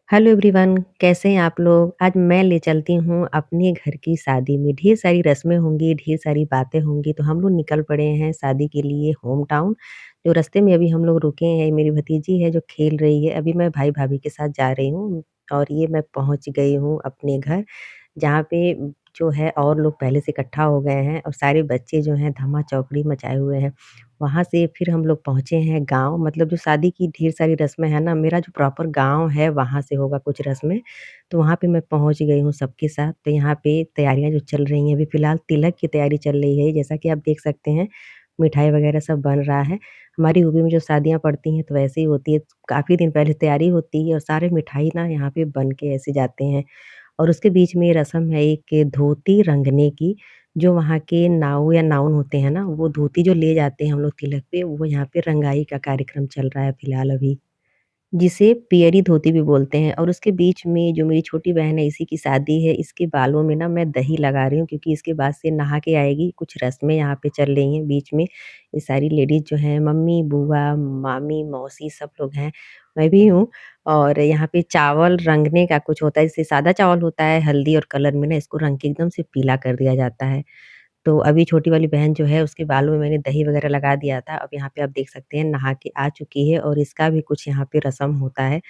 Hello everyone, कैसे हैं आप लोग? आज मैं ले चलती हूँ अपने घर की शादी में। ढेर सारी रस्में होंगी, ढेर सारी बातें होंगी, तो हम लोग निकल पड़े हैं शादी के लिए होम टाउन। जो रास्ते में अभी हम लोग रुके हैं, मेरी भतीजी है जो खेल रही है। अभी मैं भाई-भाभी के साथ जा रही हूँ और ये मैं पहुँच गई हूँ अपने घर। जहाँ पे जो है और लोग पहले से इकट्ठा हो गए हैं और सारे बच्चे जो हैं धमा-चौकड़ी मचाए हुए हैं। वहाँ से फिर हम लोग पहुँचे हैं गाँव, मतलब जो शादी की ढेर सारी रस्में हैं ना, मेरा जो प्रॉपर गाँव है वहाँ से होगा कुछ रस्में। तो वहाँ पे मैं पहुँच गई हूँ सबके साथ। तो यहाँ पे तैयारियाँ जो चल रही हैं, अभी फ़िलहाल तिलक की तैयारी चल रही है। जैसा कि आप देख सकते हैं, मिठाई वगैरह सब बन रहा है। हमारी यूपी में जो शादियाँ पड़ती हैं तो वैसे ही होती है। काफ़ी दिन पहले तैयारी होती है और सारे मिठाई ना यहाँ पे बन के ऐसे जाते हैं। और उसके बीच में ये रस्म है एक धोती रंगने की, जो वहाँ के नाऊ या नाउन होते हैं ना, वो धोती जो ले जाते हैं हम लोग तिलक पे, वो यहाँ पे रंगाई का कार्यक्रम चल रहा है फिलहाल अभी। जिसे पियरी धोती भी बोलते हैं। और उसके बीच में जो मेरी छोटी बहन है, इसी की शादी है, इसके बालों में ना मैं दही लगा रही हूँ क्योंकि इसके बाद से नहा के आएगी। कुछ रस्में यहाँ पे चल रही हैं बीच में। ये सारी लेडीज़ जो हैं मम्मी, बुआ, मामी, मौसी सब लोग हैं, मैं भी हूँ। और यहाँ पे चावल रंगने का कुछ होता है, जैसे सादा चावल होता है हल्दी और कलर में ना इसको रंग के एकदम से पीला कर दिया जाता है। तो अभी छोटी वाली बहन जो है उसके बालों में मैंने दही वगैरह लगा दिया था। अब यहाँ पे आप देख सकते हैं नहा के आ चुकी है और इसका भी कुछ यहाँ पे रस्म होता है।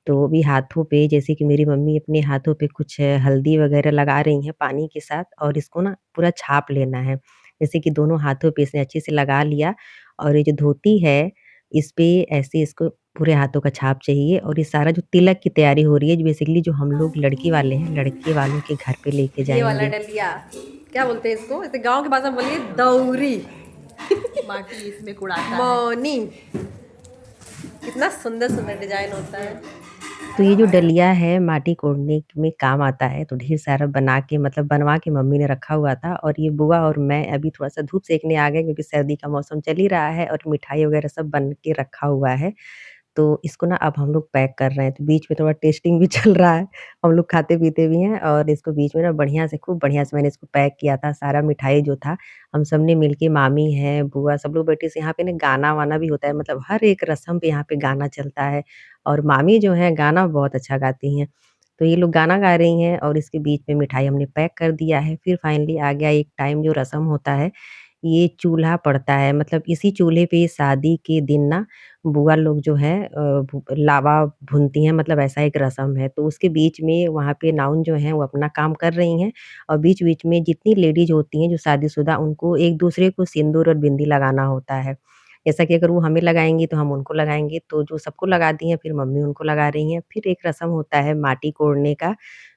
तो अभी हाथों पे जैसे कि मेरी मम्मी अपने हाथों पे कुछ हल्दी वगैरह लगा रही हैं पानी के साथ और इसको ना पूरा छाप लेना है। जैसे कि दोनों हाथों पे इसने अच्छे से लगा लिया और ये जो धोती है, इस पे ऐसे इसको पूरे हाथों का छाप चाहिए और ये सारा जो तिलक की तैयारी हो रही है, जो बेसिकली जो हम लोग लड़की वाले हैं, लड़के वालों के घर पे लेके ये वाला जाएँगे। डलिया क्या बोलते हैं इसको, ऐसे गांव की भाषा में बोलिए दौरी। माटी इसमें कुड़ाता है। मौनी। कितना सुंदर सुंदर डिजाइन होता है। तो ये जो डलिया है माटी कोड़ने में काम आता है, तो ढेर सारा बना के मतलब बनवा के मम्मी ने रखा हुआ था और ये बुआ और मैं अभी थोड़ा-सा धूप सेकने आ गए क्योंकि सर्दी का मौसम चल ही रहा है और मिठाई वगैरह सब बन के रखा हुआ है। तो इसको ना अब हम लोग पैक कर रहे हैं, तो बीच में थोड़ा टेस्टिंग भी चल रहा है। हम लोग खाते-पीते भी हैं और इसको बीच में ना बढ़िया से खूब बढ़िया से मैंने इसको पैक किया था, सारा मिठाई जो था, हम सबने मिलके मामी हैं, बुआ सब लोग बैठे से यहाँ पे ना गाना-वाना भी होता है, मतलब हर एक रस्म पे यहाँ पे गाना चलता है और मामी जो हैं गाना बहुत अच्छा गाती हैं। तो ये लोग गाना गा रही हैं और इसके बीच में मिठाई हमने पैक कर दिया है। फिर फाइनली आ गया एक टाइम जो रस्म होता है, ये चूल्हा पड़ता है, मतलब इसी चूल्हे पे शादी के दिन ना बुआ लोग जो है लावा भूनती हैं, मतलब ऐसा एक रस्म है। तो उसके बीच में वहाँ पे नाउन जो हैं वो अपना काम कर रही हैं और बीच-बीच में जितनी लेडीज़ होती हैं जो शादीशुदा उनको एक-दूसरे को सिंदूर और बिंदी लगाना होता है। जैसा कि अगर वो हमें लगाएँगी तो हम उनको लगाएँगे, तो जो सबको लगा दी हैं फिर मम्मी उनको लगा रही हैं। फिर एक रस्म होता है माटी कोड़ने का,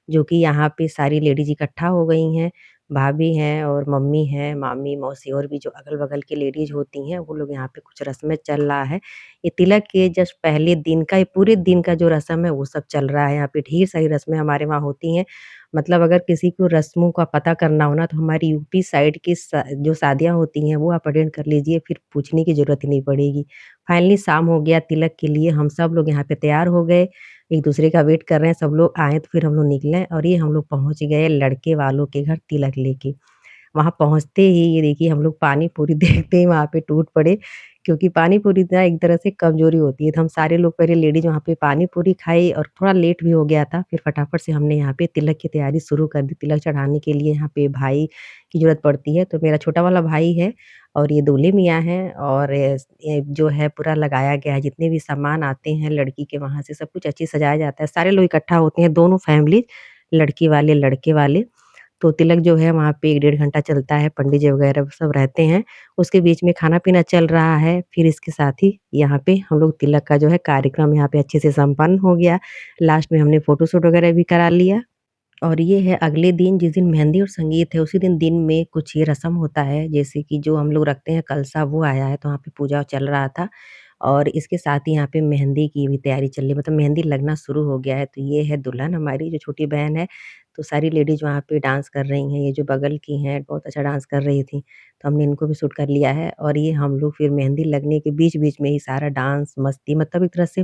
जो कि यहाँ पे सारी लेडीज़ इकट्ठा हो गई हैं। भाभी हैं और मम्मी हैं, मामी, मौसी और भी जो अगल-बगल की लेडीज़ होती हैं, वो लोग यहाँ पे कुछ रस्में चल रहा है। ये तिलक के जस्ट पहले दिन का, ये पूरे दिन का जो रस्म है, वो सब चल रहा है। यहाँ पे ढेर सारी रस्में हमारे वहाँ होती हैं। मतलब अगर किसी को रस्मों का पता करना हो ना, तो हमारी यूपी साइड की जो शादियाँ होती हैं, वो आप अटेंड कर लीजिए, फिर पूछने की ज़रूरत ही नहीं पड़ेगी। फाइनली शाम हो गया तिलक के लिए, हम सब लोग यहाँ पे तैयार हो गए, एक-दूसरे का वेट कर रहे हैं, सब लोग आएँ, तो फिर हम लोग निकले और ये हम लोग पहुँच गए लड़के वालों के घर तिलक लेके। वहाँ पहुँचते ही ये देखिए हम लोग पानी पूरी देखते ही वहाँ पे टूट पड़े, क्योंकि पानी पूरी ना एक तरह से कमज़ोरी होती है, तो हम सारे लोग पहले लेडीज़ वहाँ पे पानी पूरी खाई और थोड़ा लेट भी हो गया था, फिर फटाफट से हमने यहाँ पे तिलक की तैयारी शुरू कर दी। तिलक चढ़ाने के लिए यहाँ पे भाई की ज़रूरत पड़ती है, तो मेरा छोटा वाला भाई है और ये दूल्हे मियाँ हैं और ये जो है पूरा लगाया गया है, जितने भी सामान आते हैं लड़की के वहाँ से सब कुछ अच्छे से सजाया जाता है। सारे लोग इकट्ठा होते हैं, दोनों फैमिली, लड़की वाले, लड़के वाले। तो तिलक जो है वहाँ पे 1 डेढ़ घंटा चलता है, पंडित जी वगैरह सब रहते हैं। उसके बीच में खाना-पीना चल रहा है, फिर इसके साथ ही यहाँ पे हम लोग तिलक का जो है कार्यक्रम यहाँ पे अच्छे से संपन्न हो गया। लास्ट में हमने फ़ोटो-शूट वगैरह भी करा लिया। और ये है अगले दिन जिस दिन मेहंदी और संगीत है, उसी दिन में कुछ ये रस्म होता है, जैसे कि जो हम लोग रखते हैं कलसा वो आया है, तो वहाँ पे पूजा चल रहा था और इसके साथ ही यहाँ पे मेहंदी की भी तैयारी चल रही है, मतलब मेहंदी लगना शुरू हो गया है। तो ये है दुल्हन हमारी जो छोटी बहन है, तो सारी लेडीज़ वहाँ पे डांस कर रही हैं, ये जो बगल की हैं बहुत अच्छा डांस कर रही थी, तो हमने इनको भी शूट कर लिया है और ये हम लोग फिर मेहंदी लगने के बीच-बीच में ही सारा डांस, मस्ती, मतलब एक तरह से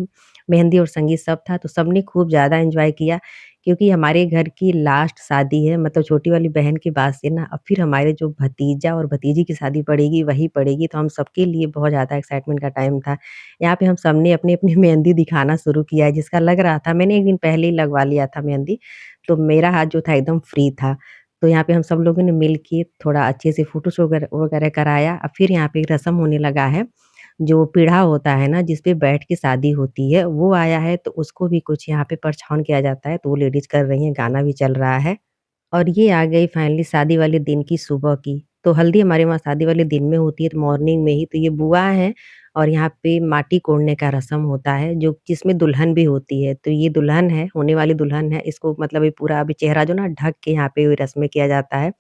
मेहंदी और संगीत सब था, तो सबने खूब ज़्यादा एन्जॉय किया क्योंकि हमारे घर की लास्ट शादी है, मतलब छोटी वाली बहन के बाद से ना अब फिर हमारे जो भतीजा और भतीजी की शादी पड़ेगी वही पड़ेगी, तो हम सबके लिए बहुत ज़्यादा एक्साइटमेंट का टाइम था। यहाँ पे हम सबने अपनी-अपनी मेहंदी दिखाना शुरू किया है, जिसका लग रहा था मैंने 1 दिन पहले ही लगवा लिया था मेहंदी, तो मेरा हाथ जो था एकदम फ्री था। तो यहाँ पे हम सब लोगों ने मिल के थोड़ा अच्छे से फ़ोटोशू वगैरह वगैरह कराया। अब फिर यहाँ पे एक रस्म होने लगा है, जो पीढ़ा होता है ना जिस पे बैठ के शादी होती है, वो आया है, तो उसको भी कुछ यहाँ पे परछावन किया जाता है, तो वो लेडीज़ कर रही हैं, गाना भी चल रहा है। और ये आ गई फाइनली शादी वाले दिन की सुबह की। तो हल्दी हमारे वहाँ शादी वाले दिन में होती है, तो मॉर्निंग में ही, तो ये बुआ हैं और यहाँ पे माटी कोड़ने का रस्म होता है, जो जिसमें दुल्हन भी होती है। तो ये दुल्हन है, होने वाली दुल्हन है, इसको मतलब ये पूरा अभी चेहरा जो ना ढक के यहाँ पे रस्में किया जाता है।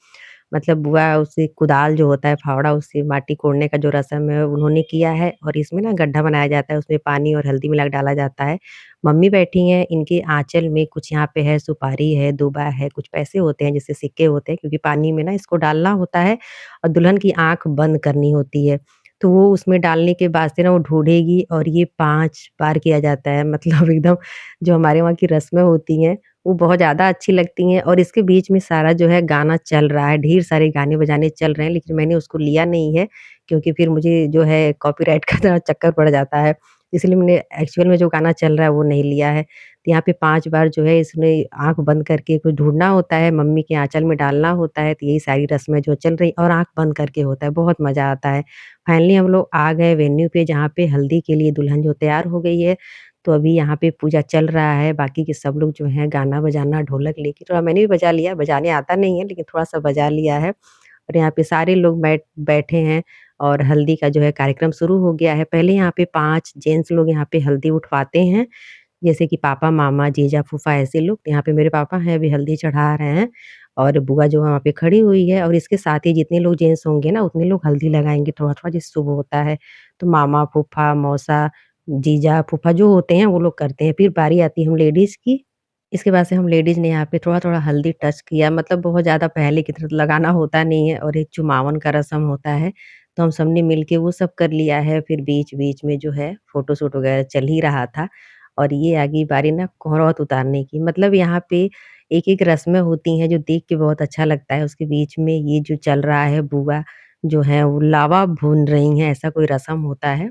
मतलब बुआ उसे कुदाल जो होता है, फावड़ा, उससे माटी कोड़ने का जो रस्म है उन्होंने किया है और इसमें ना गड्ढा बनाया जाता है, उसमें पानी और हल्दी मिला के डाला जाता है। मम्मी बैठी हैं, इनके आँचल में कुछ यहाँ पे है, सुपारी है, दूबा है, कुछ पैसे होते हैं जैसे सिक्के होते हैं, क्योंकि पानी में ना इसको डालना होता है और दुल्हन की आँख बंद करनी होती है। तो वो उसमें डालने के बाद से ना वो ढूँढेगी और ये 5 बार किया जाता है। मतलब एकदम जो हमारे वहाँ की रस्में होती हैं, वो बहुत ज़्यादा अच्छी लगती हैं और इसके बीच में सारा जो है गाना चल रहा है, ढेर सारे गाने-बजाने चल रहे हैं, लेकिन मैंने उसको लिया नहीं है, क्योंकि फिर मुझे जो है कॉपीराइट का थोड़ा चक्कर पड़ जाता है। इसलिए मैंने एक्चुअल में जो गाना चल रहा है वो नहीं लिया है। तो यहाँ पे 5 बार जो है इसने आँख बंद करके कुछ ढूँढना होता है, मम्मी के आँचल में डालना होता है, तो यही सारी रस्में जो चल रही और आँख बंद करके होता है, बहुत मज़ा आता है। फाइनली हम लोग आ गए वेन्यू पे, जहाँ पे हल्दी के लिए दुल्हन जो तैयार हो गई है, तो अभी यहाँ पे पूजा चल रहा है, बाकी के सब लोग जो हैं गाना बजाना, ढोलक लेके, थोड़ा मैंने भी बजा लिया, बजाने आता नहीं है लेकिन थोड़ा-सा बजा लिया है और यहाँ पे सारे लोग बैठे हैं और हल्दी का जो है कार्यक्रम शुरू हो गया है। पहले यहाँ पे 5 जेंट्स लोग यहाँ पे हल्दी उठवाते हैं, जैसे कि पापा, मामा, जीजा, फूफा ऐसे लोग। तो यहाँ पे मेरे पापा हैं, अभी हल्दी चढ़ा रहे हैं और बुआ जो है वहाँ पे खड़ी हुई है और इसके साथ ही जितने लोग जेंट्स होंगे ना, उतने लोग हल्दी लगाएँगे थोड़ा-थोड़ा, जैसे शुभ होता है। तो मामा, फूफा, मौसा, जीजा, फूफा जो होते हैं वो लोग करते हैं। फिर बारी आती है हम लेडीज़ की। इसके बाद से हम लेडीज़ ने यहाँ पे थोड़ा-थोड़ा हल्दी टच किया, मतलब बहुत ज़्यादा पहले की तरह तो लगाना होता नहीं है और एक चुमावन का रस्म होता है, तो हम सबने मिल के वो सब कर लिया है। फिर बीच-बीच में जो है फ़ोटो-शूट वगैरह चल ही रहा था और ये आ गई बारी ना कोहरौत उतारने की। मतलब यहाँ पे एक-एक रस्में होती हैं जो देख के बहुत अच्छा लगता है। उसके बीच में ये जो चल रहा है, बुआ जो हैं वो लावा भून रही हैं, ऐसा कोई रस्म होता है।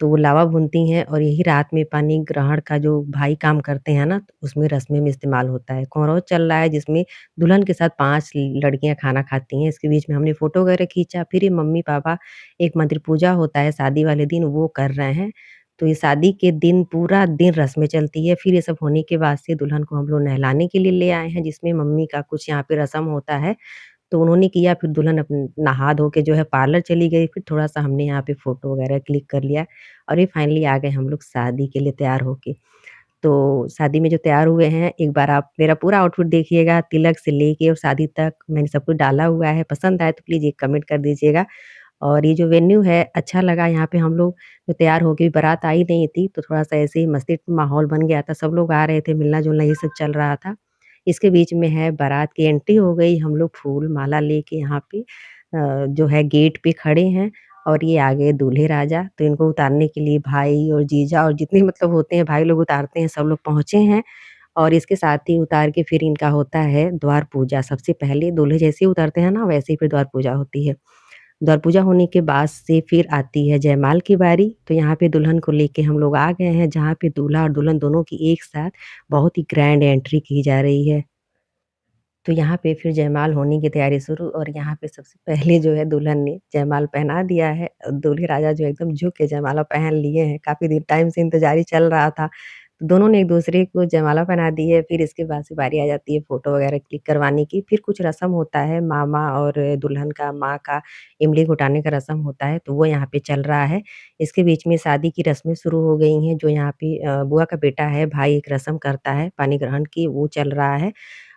तो वो लावा भूनती हैं और यही रात में पानी ग्रहण का जो भाई काम करते हैं ना, तो उसमें रस्में में इस्तेमाल होता है। कोहरौत चल रहा है जिसमें दुल्हन के साथ 5 लड़कियाँ खाना खाती हैं। इसके बीच में हमने फ़ोटो वगैरह खींचा, फिर ये मम्मी-पापा, एक मंत्र पूजा होता है शादी वाले दिन, वो कर रहे हैं। तो ये शादी के दिन पूरा दिन रस्में चलती है। फिर ये सब होने के बाद से दुल्हन को हम लोग नहलाने के लिए ले आए हैं, जिसमें मम्मी का कुछ यहाँ पे रस्म होता है। तो उन्होंने किया, फिर दुल्हन नहा धो के जो है पार्लर चली गई, फिर थोड़ा-सा हमने यहाँ पे फ़ोटो वगैरह क्लिक कर लिया और ये फाइनली आ गए हम लोग शादी के लिए तैयार होके। तो शादी में जो तैयार हुए हैं, एक बार आप मेरा पूरा आउटफिट देखिएगा, तिलक से लेके और शादी तक मैंने सब कुछ डाला हुआ है। पसंद आए तो प्लीज़ एक कमेंट कर दीजिएगा और ये जो वेन्यू है अच्छा लगा, यहाँ पे हम लोग जो तैयार हो के बारात आई नहीं थी, तो थोड़ा-सा ऐसे ही मस्ती माहौल बन गया था, सब लोग आ रहे थे, मिलना-जुलना ये सब चल रहा था। इसके बीच में है बारात की एंट्री हो गई, हम लोग फूल माला लेके यहाँ पे जो है गेट पे खड़े हैं और ये आ गए दूल्हे राजा, तो इनको उतारने के लिए भाई और जीजा और जितने मतलब होते हैं भाई लोग उतारते हैं, सब लोग पहुँचे हैं और इसके साथ ही उतार के फिर इनका होता है द्वार पूजा। सबसे पहले दूल्हे जैसे ही उतरते हैं ना, वैसे ही फिर द्वार पूजा होती है। द्वार पूजा होने के बाद से फिर आती है जयमाल की बारी, तो यहाँ पे दुल्हन को लेके हम लोग आ गए हैं, जहाँ पे दूल्हा और दुल्हन दोनों की एक साथ बहुत ही ग्रैंड एंट्री की जा रही है। तो यहाँ पे फिर जयमाल होने की तैयारी शुरू और यहाँ पे सबसे पहले जो है दुल्हन ने जयमाल पहना दिया है। दूल्हे राजा जो एकदम झुक के जयमाला पहन लिए हैं, काफ़ी दिन टाइम से इंतज़ार ही चल रहा था। दोनों ने एक-दूसरे को जयमाला पहना दी है, फिर इसके बाद से बारी आ जाती है फ़ोटो वगैरह क्लिक करवाने की। फिर कुछ रस्म होता है, मामा और दुल्हन का माँ का इमली घुटाने का रस्म होता है, तो वो यहाँ पे चल रहा है। इसके बीच में शादी की रस्में शुरू हो गई हैं, जो यहाँ पे बुआ का बेटा है, भाई एक रस्म करता है पानी ग्रहण की, वो चल रहा है।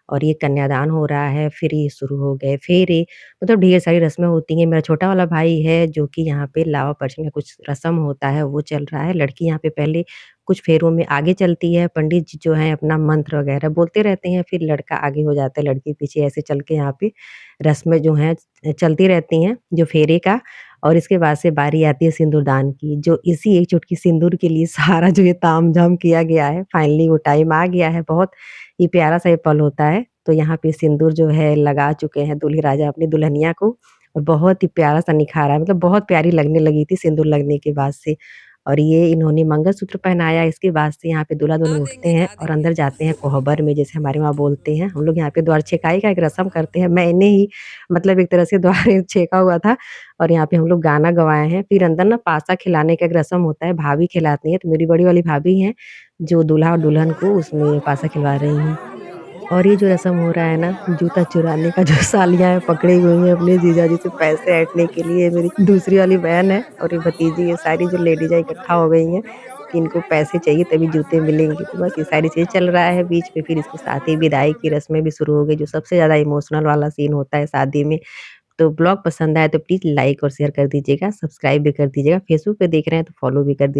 और ये कन्यादान हो रहा है, फिर ये शुरू हो गए फेरे, मतलब ढेर सारी रस्में होती हैं। मेरा छोटा वाला भाई है जो कि यहाँ पे लावा परछन का कुछ रस्म होता है, वो चल रहा है। लड़की यहाँ पे पहले कुछ फेरों में आगे चलती है, पंडित जी जो हैं अपना मंत्र वगैरह बोलते रहते हैं, फिर लड़का आगे हो जाता है, लड़की पीछे ऐसे चल के यहाँ पे रस्में जो हैं चलती रहती हैं, जो फेरे का और इसके बाद से बारी आती है सिंदूरदान की, जो इसी एक चुटकी सिंदूर के लिए सारा जो ये तामझाम किया गया है, फाइनली वो टाइम आ गया है। बहुत ये प्यारा-सा ये पल होता है। तो यहाँ पे सिंदूर जो है लगा चुके हैं दूल्हे राजा अपनी दुल्हनिया को और बहुत ही प्यारा-सा निखारा है, मतलब बहुत प्यारी लगने लगी थी सिंदूर लगने के बाद से। और ये इन्होंने मंगलसूत्र पहनाया, इसके बाद से यहाँ पे दूल्हा-दुल्हन उठते हैं और अंदर जाते हैं कोहबर में, जैसे हमारे वहाँ बोलते हैं। हम लोग यहाँ पे द्वार छेकाई का एक रस्म करते हैं, मैंने ही मतलब एक तरह से द्वार छेका हुआ था और यहाँ पे हम लोग गाना गवाए हैं। फिर अंदर ना पासा खिलाने का एक रस्म होता है, भाभी खिलाती हैं, तो मेरी बड़ी वाली भाभी हैं, जो दूल्हा और दुल्हन को उसमें पासा खिलवा रही हैं। और ये जो रस्म हो रहा है ना, जूता चुराने का, जो सालियाँ हैं पकड़ी हुई हैं अपने जीजाजी से पैसे ऐंठने के लिए, मेरी दूसरी वाली बहन है और ये भतीजी, ये सारी जो लेडीज़ हैं इकट्ठा हो गई हैं कि इनको पैसे चाहिए तभी जूते मिलेंगे। तो बस ये सारी चीज़ें चल रहा है बीच में। फिर इसके साथ ही विदाई की रस्में भी शुरू हो गई, जो सबसे ज़्यादा इमोशनल वाला सीन होता है शादी में। तो ब्लॉग पसंद आए तो प्लीज़ लाइक और शेयर कर दीजिएगा, सब्सक्राइब भी कर दीजिएगा। फेसबुक पे देख रहे हैं तो फॉलो भी कर दीजिए।